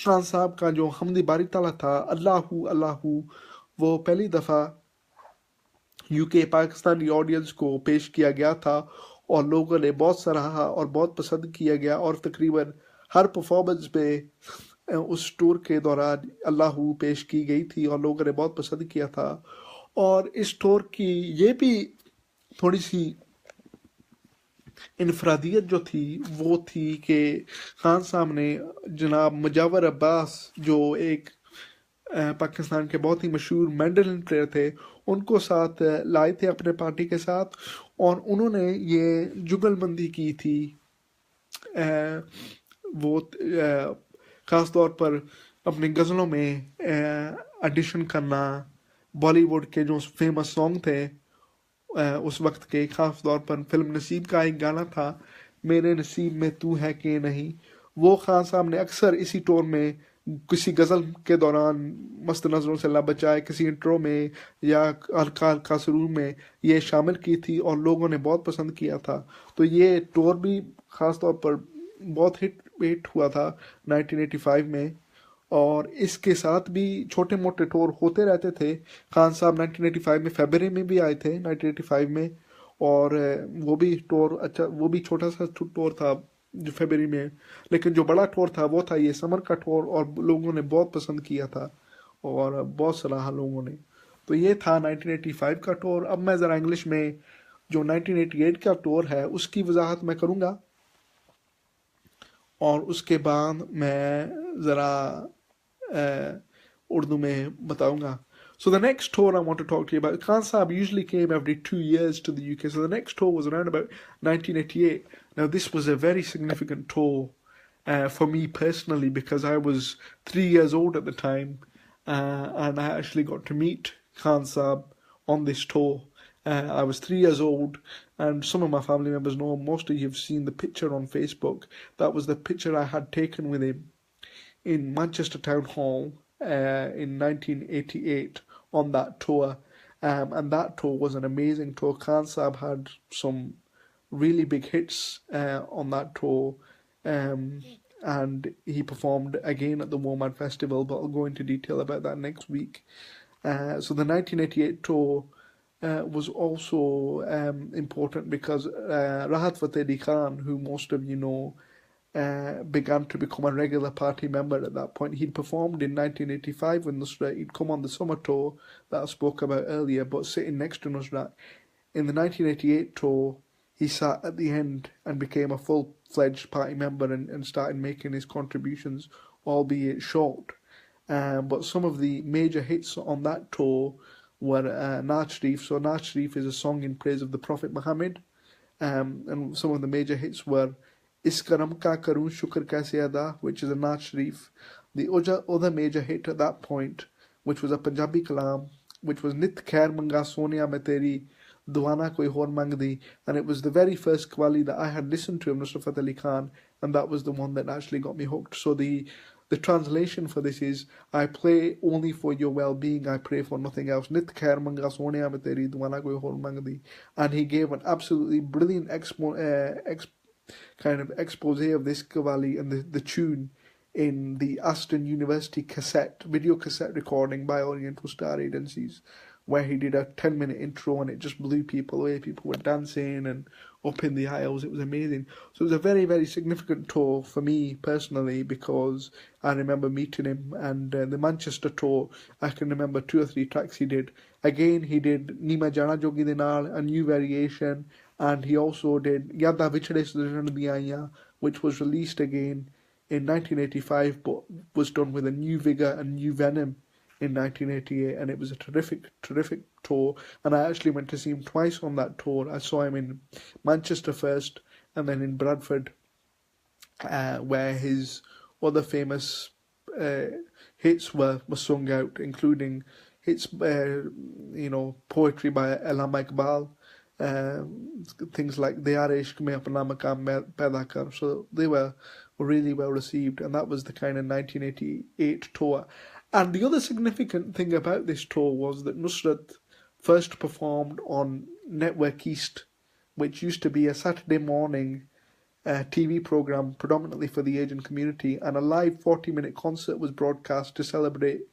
Speaker 1: खान साहब का जो हमदी बारी ताला था अल्लाहू अल्लाहू, वो पहली दफ़ा यूके पाकिस्तानी ऑडियंस को पेश किया गया था और लोगों ने बहुत सराहा और बहुत पसंद किया गया, और तकरीबन हर परफॉर्मेंस में उस टूर के दौरान अल्लाहू पेश की गई थी और लोगों ने बहुत पसंद किया था. और इस टूर की ये भी थोड़ी सी इनफरादियत जो थी वो थी कि खान साहब ने जनाब मुजावर अब्बास, जो एक पाकिस्तान के बहुत ही मशहूर मैंडलिन प्लेयर थे, उनको साथ लाए थे अपने पार्टी के साथ, और उन्होंने ये जुगलबंदी की थी. वो ख़ास तौर पर अपनी गज़लों में एडिशन करना, बॉलीवुड के जो फेमस सॉन्ग थे उस वक्त के, ख़ास तौर पर फिल्म नसीब का एक गाना था मेरे नसीब में तू है कि नहीं, वो खान साहब ने अक्सर इसी टूर में किसी गज़ल के दौरान मस्त नज़रों से अल्लाह बचाए, किसी इंट्रो में या हल्का हल्का सुरूर में ये शामिल की थी और लोगों ने बहुत पसंद किया था. तो ये टूर भी ख़ास तौर पर बहुत हिट हुआ था 1985 में, और इसके साथ भी छोटे मोटे टूर होते रहते थे. खान साहब 1985 में फरवरी में भी आए थे 1985 में, और वो भी टूर अच्छा, वो भी छोटा सा टूर था जो फरवरी में, लेकिन जो बड़ा टूर था वो था ये समर का टूर, और लोगों ने बहुत पसंद किया था और बहुत सराहा लोगों ने. तो ये था 1985 का टूर. अब मैं ज़रा इंग्लिश में जो 1988 का टूर है उसकी वजाहत मैं करूँगा, और उसके बाद मैं ज़रा उर्दू में बताऊँगा. So the next tour I want to talk to you about, Khan Saab usually came every 2 years to the UK. So the next tour was around about 1988. Now this was a very significant tour for me personally, because I was 3 years old at the time, and I actually got to meet Khan Saab on this tour. I was 3 years old, and some of my family members know, most of you have seen the picture on Facebook. That was the picture I had taken with him in Manchester Town Hall in 1988 on that tour. And that tour was an amazing tour. Khan Saab had some really big hits on that tour. Um, and he performed again at the WOMAD Festival, but I'll go into detail about that next week. So the 1988 tour was also important because Rahat Fateh Ali Khan, who most of you know, began to become a regular party member at that point. He'd performed in 1985 with Nusrat. He'd come on the summer tour that I spoke about earlier, but sitting next to Nusrat. In the 1988 tour, he sat at the end and became a full-fledged party member and started making his contributions, albeit short. But some of the major hits on that tour were Naat Sharif. So Naat Sharif is a song in praise of the Prophet Muhammad. And some of the major hits were Is Karam Ka Karun Shukr Kaise Ada, which is a Naat Sharif. The other major hit at that point, which was a Punjabi kalam, which was Nit Khair Manga Sonia Main Teri Duana Koi Hor Mangdi, and it was the very first Qawwali that I had listened to of Nusrat Fateh Ali Khan, and that was the one that actually got me hooked. So the translation for this is, I play only for your well-being, I pray for nothing else. Nit khair manga sonia mein teri duana koi hor mangdi. And he gave an absolutely brilliant kind of expose of this Qawwali and the tune in the Aston University video cassette recording by Oriental Star Agencies, where he did a 10-minute intro and it just blew people away. People were dancing and up in the aisles. It was amazing. So it was a very, very significant tour for me personally, because I remember meeting him. And the Manchester tour, I can remember 2 or 3 tracks he did. Again, he did Nima Jana Jogi De Naal, a new variation, and he also did Yada Vichade Sudaran Diya, which was released again in 1985, but was done with a new vigour and new venom in 1988, and it was a terrific tour. And I actually went to see him twice on that tour. I saw him in Manchester first, and then in Bradford, where his other famous hits were sung out, including hits, poetry by Allama Iqbal, things like Diyar Ishq Mein Apna Maqam Paida Kar. So they were really well received, and that was the kind of 1988 tour. And the other significant thing about this tour was that Nusrat first performed on Network East, which used to be a Saturday morning TV program predominantly for the Asian community, and a live 40-minute concert was broadcast to celebrate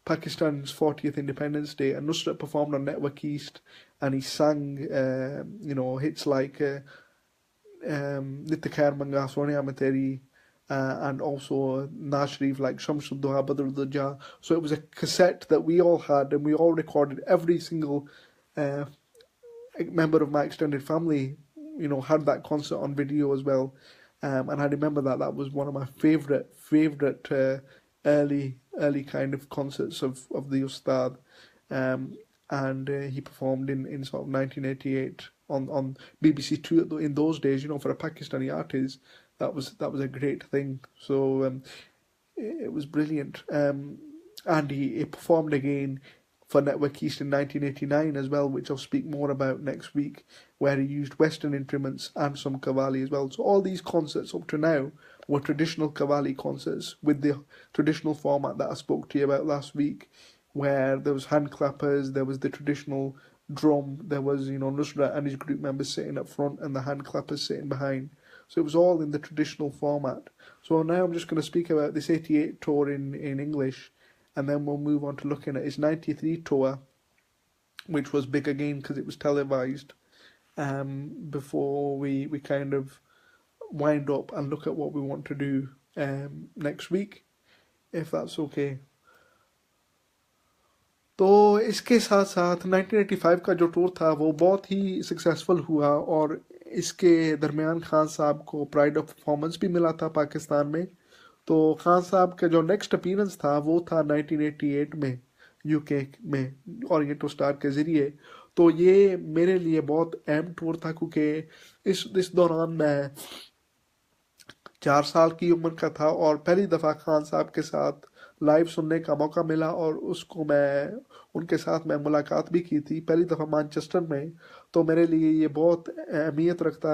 Speaker 1: Pakistan's 40th Independence Day. And Nusrat performed on Network East, and he sang, hits like Nit Khair Manga Sonia Mein Teri, and also Naat Sharif like Shamsul Duha Badr Duja. So it was a cassette that we all had, and we all recorded. Every single member of my extended family, had that concert on video as well. And I remember that was one of my favourite early kind of concerts of the Ustad. And he performed in sort of 1988 on BBC Two in those days. For a Pakistani artist, that was a great thing. So it was brilliant. And he performed again for Network East in 1989 as well, which I'll speak more about next week, where he used Western instruments and some Qawwali as well. So all these concerts up to now were traditional Qawwali concerts with the traditional format that I spoke to you about last week, where there was hand clappers, there was the traditional drum, there was, Nusrat and his group members sitting up front and the hand clappers sitting behind. So it was all in the traditional format. So now I'm just going to speak about this 88 tour in English, and then we'll move on to looking at his 93 tour, which was big again because it was televised, before we kind of wind up and look at what we want to do next week, if that's okay. तो इसके साथ साथ 1985 का जो tour था वो बहुत ही successful हुआ, और इसके दरमियान खान साहब को प्राइड ऑफ परफॉर्मेंस भी मिला था पाकिस्तान में. तो खान साहब का जो नेक्स्ट अपीयरेंस था वो था 1988 में यूके में ओरिएंटल स्टार के ज़रिए. तो ये मेरे लिए बहुत अहम टूर था, क्योंकि इस दौरान मैं 4 साल की उम्र का था और पहली दफ़ा खान साहब के साथ लाइव सुनने का मौका मिला और उसको मैं उनके साथ मैं मुलाकात भी की थी पहली दफ़ा मैनचेस्टर में। तो मेरे लिए ये बहुत अहमियत रखता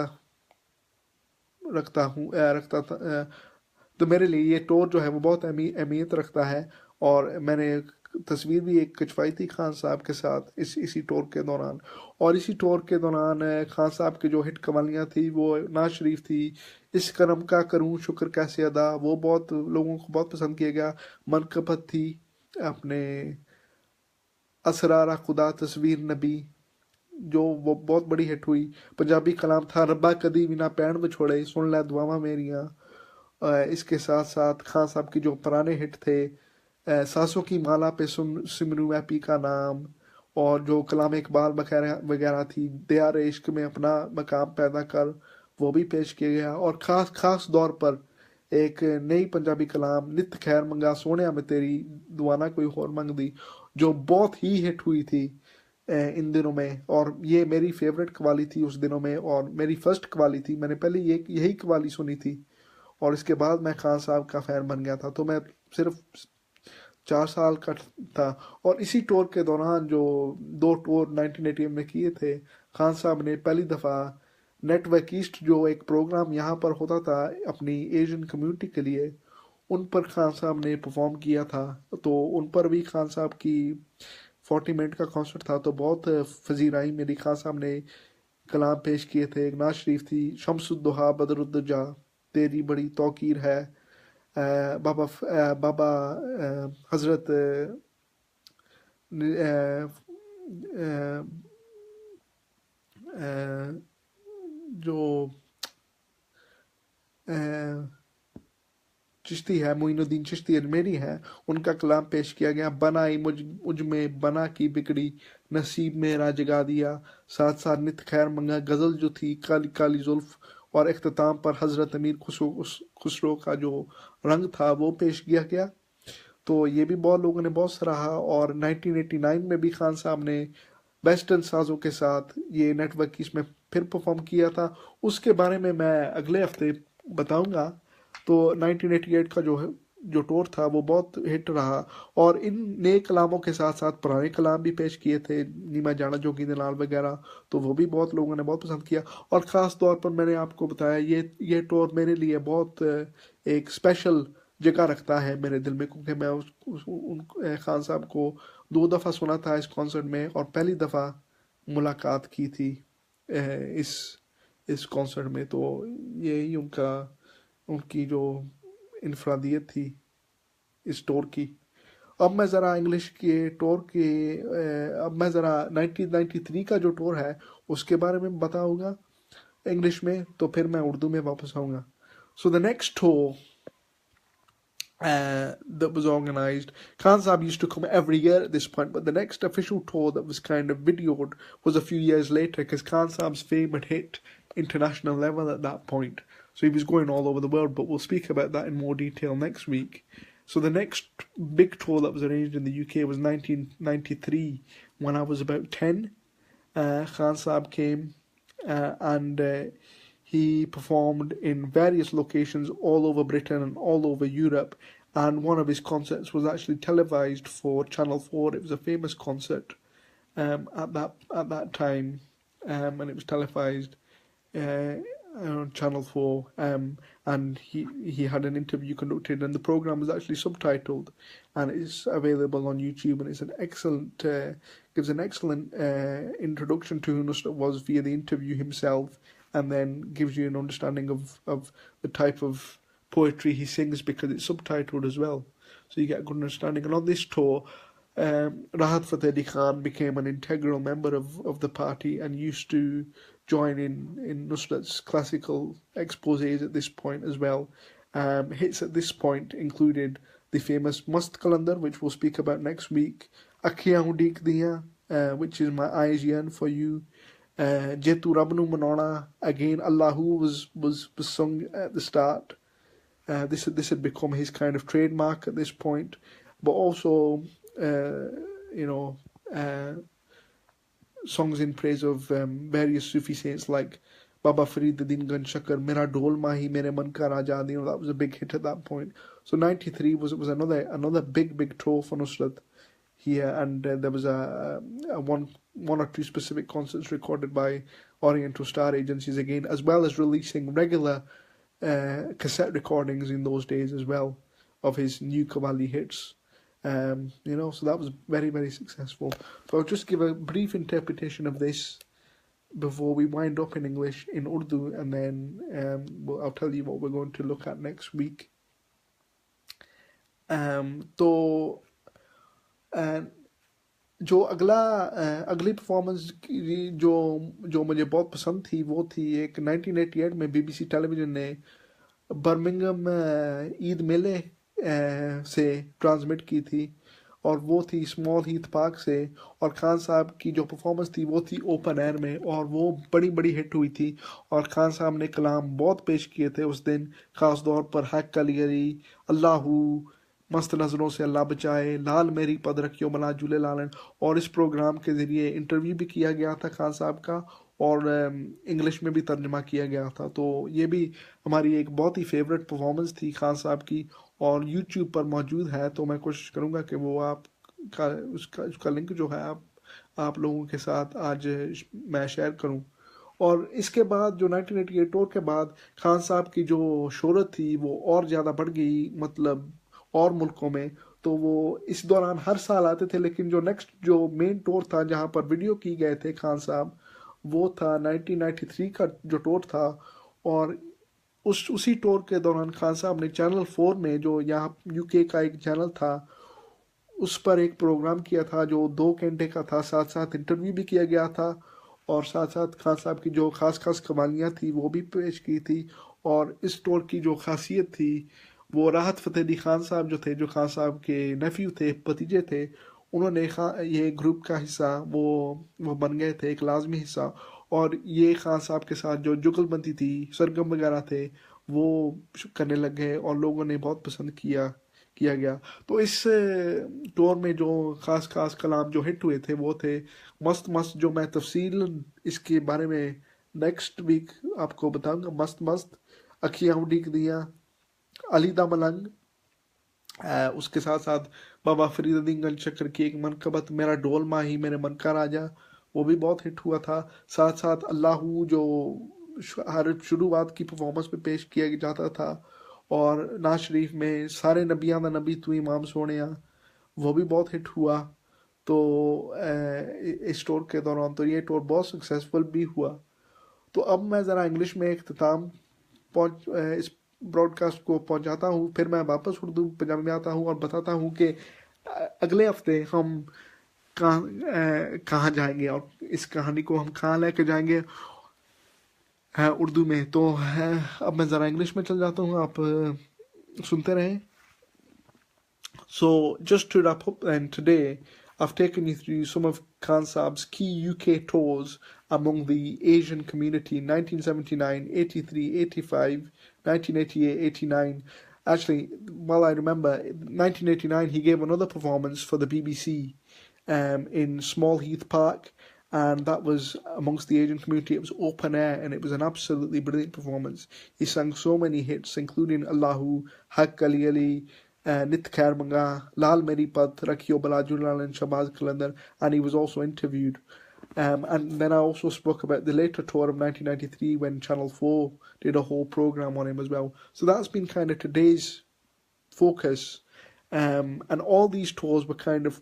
Speaker 1: हूँ रखता था तो मेरे लिए ये टूर जो है वो बहुत अहमियत रखता है। और मैंने तस्वीर भी एक खिंचवाई थी खान साहब के साथ इसी टूर के दौरान। और इसी टूर के दौरान खान साहब की जो हिट कवालियाँ थी वो नाज शरीफ थी, इस करम का करूँ शुक्र कैसे अदा, वो बहुत लोगों को बहुत पसंद किया गया। मनकबत थी अपने असरारा खुदा तस्वीर नबी, जो वो बहुत बड़ी हिट हुई। पंजाबी कलाम था रब्बा कदी भी ना पैण विछोड़े सुन लै दुआवां मेरियां। इसके साथ साथ खान साहब की जो पुराने हिट थे सांसों की माला पे सुन सिमरू मैं पी का नाम, और जो कलाम इकबाल वगैरह वगैरह थी दियार इश्क में अपना मकाम पैदा कर, वो भी पेश किया गया। और ख़ास ख़ास दौर पर एक नई पंजाबी कलाम नित खैर मंगा सोहणिया में तेरी दुआना कोई होर मंगदी, जो बहुत ही हिट हुई थी इन दिनों में। और ये मेरी फेवरेट कवाली थी उस दिनों में और मेरी फर्स्ट कवाली थी, मैंने पहले यही कवाली सुनी थी और इसके बाद मैं खान साहब का फ़ैन बन गया था। तो मैं सिर्फ 4 साल का था। और इसी टूर के दौरान जो 2 टूर 1980 में किए थे, खान साहब ने पहली दफ़ा नेटवर्क ईस्ट जो एक प्रोग्राम यहाँ पर होता था अपनी एशियन कम्युनिटी के लिए, उन पर खान साहब ने परफॉर्म किया था। तो उन पर भी खान साहब की 40 मिनट का कॉन्सर्ट था, तो बहुत फजीर आई मेरी। खान साहब ने कलाम पेश किए थे, एक नाज शरीफ थी शम्सुद्दोहा बदरुद्दोजा तेरी बड़ी तौकीर है, बाबा हजरत जो चिश्ती है, मोइनुद्दीन चिश्ती अजमेरी है, उनका कलाम पेश किया गया। बनाई मुझ में बना की बिगड़ी नसीब मेरा जगा दिया, साथ साथ नित खैर मंगा गज़ल जो थी काली काली जुल्फ, और इख्तिताम पर हज़रत अमीर खुसरो का जो रंग था वो पेश किया गया। तो ये भी बहुत लोगों ने बहुत सराहा। और 1989 में भी खान साहब ने वेस्टर्न साजों के साथ ये नेटवर्क इसमें फिर परफॉर्म किया था, उसके बारे में मैं अगले हफ्ते बताऊंगा। तो 1988 का जो टूर था वो बहुत हिट रहा। और इन नए कलामों के साथ साथ पुराने कलाम भी पेश किए थे, नीमा जाना जोगी दे नाल वगैरह, तो वो भी बहुत लोगों ने बहुत पसंद किया। और ख़ास तौर पर मैंने आपको बताया ये टूर मेरे लिए बहुत एक स्पेशल जगह रखता है मेरे दिल में, क्योंकि मैं खान साहब को 2 दफ़ा सुना था इस कॉन्सर्ट में और पहली दफ़ा मुलाकात की थी इस कॉन्सर्ट में। तो यही उनकी जो इनफरादियत थी इस टूर की। अब मैं ज़रा इंग्लिश के टूर के अब मैं ज़रा 1993 का जो टूर है उसके बारे में बताऊंगा इंग्लिश में, तो फिर मैं उर्दू में वापस आऊँगा। So the next tour that was organized. Khan Saab used to come every year at this point, but the next official tour that was kind of videoed was a few years later, because Khan Saab's fame had hit international level at that point. So he was going all over the world, but we'll speak about that in more detail next week. So the next big tour that was arranged in the UK was 1993, when I was about 10. Khan Saab came and he performed in various locations all over Britain and all over Europe, and one of his concerts was actually televised for Channel 4. It was a famous concert at that time, and it was televised on Channel 4, and he had an interview conducted, and the program was actually subtitled, and it's available on YouTube, and it's an excellent gives an excellent introduction to who Nusrat was via the interview himself, and then gives you an understanding of the type of poetry he sings because it's subtitled as well, so you get a good understanding. And on this tour, Rahat Fateh Ali Khan became an integral member of the party and used to join in Nusrat's classical exposés at this point as well. Hits at this point included the famous Must Kalandar, which we'll speak about next week, Akhiyan Udik Diyan, which is My Eyes Yearn for You, Jetu Rabnu Manona, again Allahu was sung at the start. This had become his kind of trademark at this point, but also songs in praise of various Sufi saints like Baba Fariduddin Ganj Shakar, Mera Dol Mahi Mere Man Ka Raja, that was a big hit at that point. So 93 was another big tour for Nusrat here, and there was a one or two specific concerts recorded by Oriental Star agencies again, as well as releasing regular cassette recordings in those days as well of his new Qawwali hits. So that was very successful. So I'll just give a brief interpretation of this before we wind up in English in Urdu, and then I'll tell you what we're going to look at next week. तो जो अगली performance जो मुझे बहुत पसंद थी वो थी एक 1988 में BBC टेलीविज़न ने बर्मिंघम ईद मेले से ट्रांसमिट की थी, और वो थी स्मॉल हीथ पार्क से, और खान साहब की जो परफॉर्मेंस थी वो थी ओपन एयर में, और वो बड़ी हिट हुई थी। और खान साहब ने कलाम बहुत पेश किए थे उस दिन, ख़ास तौर पर हक अली अल्लाहू, मस्त नज़रों से अल्लाह बचाए, लाल मेरी पद रखियो बला झूले लालन। और इस प्रोग्राम के ज़रिए इंटरव्यू भी किया गया था खान साहब का, और इंग्लिश में भी तर्जमा किया गया था। तो ये भी हमारी एक बहुत ही फेवरेट परफॉर्मेंस थी खान साहब की, और यूट्यूब पर मौजूद है। तो मैं कोशिश करूँगा कि वो उसका लिंक जो है आप लोगों के साथ आज मैं शेयर करूँ। और इसके बाद जो 1988 टूर के बाद खान साहब की जो शोहरत थी वो और ज़्यादा बढ़ गई, मतलब और मुल्कों में। तो वो इस दौरान हर साल आते थे, लेकिन जो नेक्स्ट जो मेन टूर था जहाँ पर वीडियो की गए थे खान साहब, वो था 1993 का जो टूर था। और उसी टूर के दौरान खान साहब ने चैनल 4 में, जो यहाँ UK का एक चैनल था, उस पर एक प्रोग्राम किया था जो 2 घंटे का था। साथ साथ इंटरव्यू भी किया गया था, और साथ साथ खान साहब की जो खास कवालियाँ थी वो भी पेश की थी। और इस टूर की जो खासियत थी वो राहत फ़तेह अली खान साहब जो थे, जो खान साहब के नेफ्यू थे, भतीजे थे, उन्होंने ये ग्रुप का हिस्सा वो बन गए थे, एक लाजमी हिस्सा। और ये खान साहब के साथ जो जुगलबंदी थी, सरगम वगैरह थे, वो करने लग गए, और लोगों ने बहुत पसंद किया गया। तो इस टूर में जो खास कलाम जो हिट हुए थे वो थे मस्त, जो मैं तफसील इसके बारे में नेक्स्ट वीक आपको बताऊंगा। मस्त अखियाँ उड़ीक दिया, अली दा मलंग, उसके साथ साथ बाबा फरीदुद्दीन गंज शक्कर की एक मनकबत मेरा डोल माही मेरे मन का राजा, वो भी बहुत हिट हुआ था। साथ साथ अल्लाहू जो हर शुरुआत की परफॉर्मेंस में पेश किया जाता था, और नाज शरीफ में सारे नबियां दा नबी तू इमाम सोनिया, वो भी बहुत हिट हुआ। तो इस टूर के दौरान तो ये टूर बहुत सक्सेसफुल भी हुआ। तो अब मैं ज़रा इंग्लिश में इख्तिताम इस ब्रॉडकास्ट को पहुंचाता हूँ, फिर मैं वापस उर्दू पंजाबी में आता हूँ और बताता हूँ कि अगले हफ्ते हम कहाँ जाएंगे, और इस कहानी को हम कहाँ लेके जाएंगे उर्दू में। तो अब मैं ज़रा इंग्लिश में चल जाता हूँ, आप सुनते रहें। So just to wrap up then, today I've taken you through some of Khan Saab's key UK tours among the Asian community in 1979, 83, 85, 1988, 89. Actually, while I remember, 1989 he gave another performance for the BBC in Small Heath Park, and that was amongst the Asian community. It was open air, and it was an absolutely brilliant performance. He sang so many hits, including Allahu, Hak Ali, Nit Khair Manga, Lal Meri Pat, Rakhiyo Balajulal, and Shabaz Kalandar, and he was also interviewed. And then I also spoke about the later tour of 1993 when Channel 4 did a whole program on him as well. So that's been kind of today's focus. And all these tours were kind of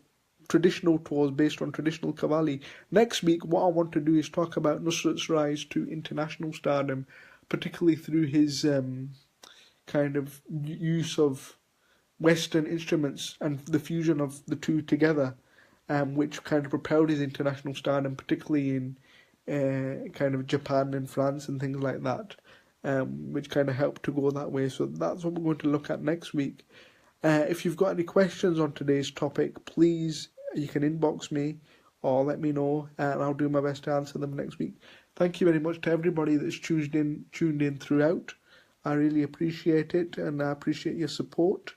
Speaker 1: traditional tours based on traditional Qawwali. Next week, what I want to do is talk about Nusrat's rise to international stardom, particularly through his kind of use of Western instruments and the fusion of the two together, which kind of propelled his international stardom, particularly in kind of Japan and France and things like that, which kind of helped to go that way. So that's what we're going to look at next week. If you've got any questions on today's topic, please, you can inbox me or let me know, and I'll do my best to answer them next week. Thank you very much to everybody that's tuned in throughout. I really appreciate it, and I appreciate your support.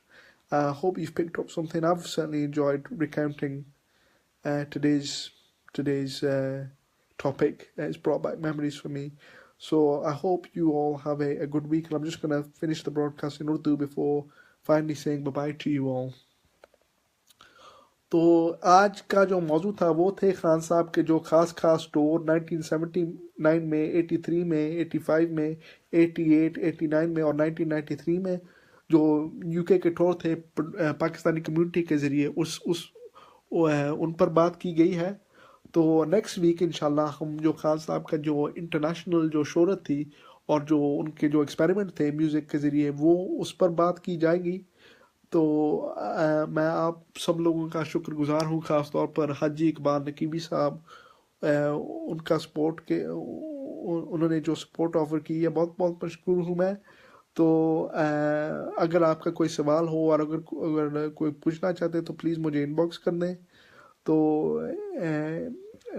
Speaker 1: I hope you've picked up something. I've certainly enjoyed recounting today's topic. It's brought back memories for me. So I hope you all have a good week, and I'm just going to finish the broadcast in Urdu before finally saying bye-bye to you all. तो आज का जो मौजू था वो थे खान साहब के जो खास खास टूर 1979 में, 83 में, 85 में, 88, 89 में और 1993 में जो यूके के टूर थे पाकिस्तानी कम्युनिटी के ज़रिए उन पर बात की गई है। तो नेक्स्ट वीक इंशाल्लाह हम जो खान साहब का जो इंटरनेशनल जो शोहरत थी और जो उनके जो एक्सपेरिमेंट थे म्यूज़िक के ज़रिए वो उस पर बात की जाएगी। तो मैं आप सब लोगों का शुक्रगुजार हूँ, ख़ास तौर पर हाजी इकबाल नकीबी साहब, उनका सपोर्ट के उन्होंने जो सपोर्ट ऑफ़र की है, बहुत बहुत मशकूर हूँ मैं। तो अगर आपका कोई सवाल हो और अगर कोई पूछना चाहते हैं तो प्लीज़ मुझे इनबॉक्स कर दें। तो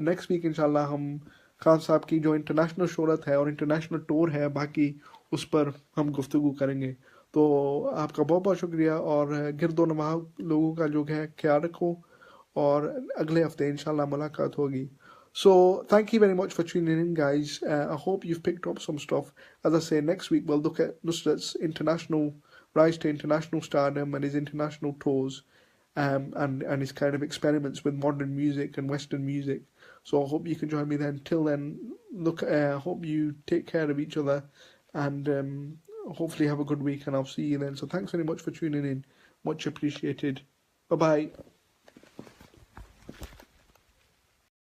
Speaker 1: नेक्स्ट वीक इंशाल्लाह हम खान साहब की जो इंटरनेशनल शोहरत है और इंटरनेशनल टूर है बाकी उस पर हम गुफ्तगू करेंगे। तो आपका बहुत बहुत शुक्रिया और गिरदो नवाह लोगों का जो है ख्याल रखो और अगले हफ्ते इंशाल्लाह मुलाकात होगी। So thank you very much for tuning in, guys. I hope you've picked up some stuff. As I say, next week we'll look at Nusrat's international rise to international stardom and his international tours, and his kind of experiments with modern music and Western music. So I hope you can join me then. Till then, hope you take care of each other, and hopefully have a good week. And I'll see you then. So thanks very much for tuning in. Much appreciated. Bye bye.